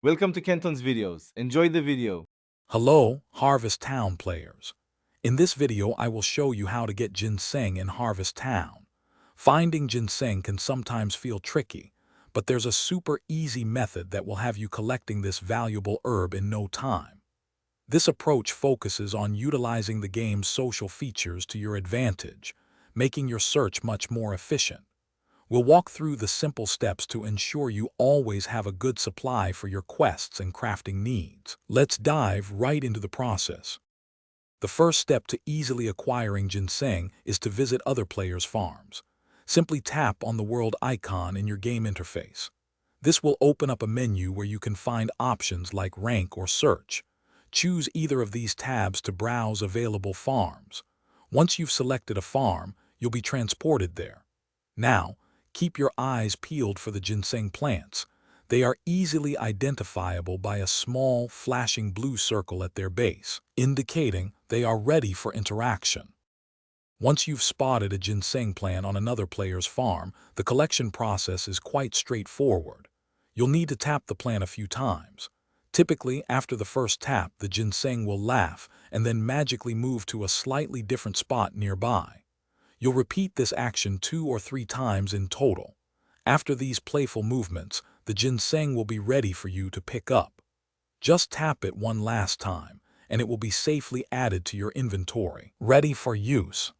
Welcome to Kenton's videos. Enjoy the video. Hello, Harvest Town players. In this video, I will show you how to get ginseng in Harvest Town. Finding ginseng can sometimes feel tricky, but there's a super easy method that will have you collecting this valuable herb in no time. This approach focuses on utilizing the game's social features to your advantage, making your search much more efficient. We'll walk through the simple steps to ensure you always have a good supply for your quests and crafting needs. Let's dive right into the process. The first step to easily acquiring ginseng is to visit other players' farms. Simply tap on the world icon in your game interface. This will open up a menu where you can find options like rank or search. Choose either of these tabs to browse available farms. Once you've selected a farm, you'll be transported there. Now, keep your eyes peeled for the ginseng plants. They are easily identifiable by a small, flashing blue circle at their base, indicating they are ready for interaction. Once you've spotted a ginseng plant on another player's farm, the collection process is quite straightforward. You'll need to tap the plant a few times. Typically, after the first tap, the ginseng will laugh and then magically move to a slightly different spot nearby. You'll repeat this action 2 or 3 times in total. After these playful movements, the ginseng will be ready for you to pick up. Just tap it one last time, and it will be safely added to your inventory, ready for use.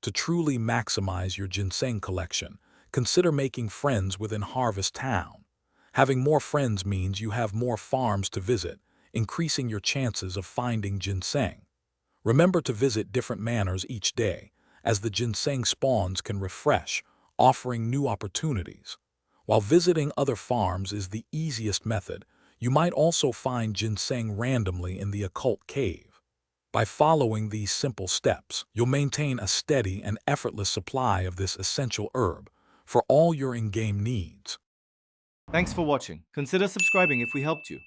To truly maximize your ginseng collection, consider making friends within Harvest Town. Having more friends means you have more farms to visit, increasing your chances of finding ginseng. Remember to visit different manors each day, as the ginseng spawns can refresh, offering new opportunities. While visiting other farms is the easiest method, you might also find ginseng randomly in the occult cave. By following these simple steps, you'll maintain a steady and effortless supply of this essential herb for all your in-game needs. Thanks for watching. Consider subscribing if we helped you.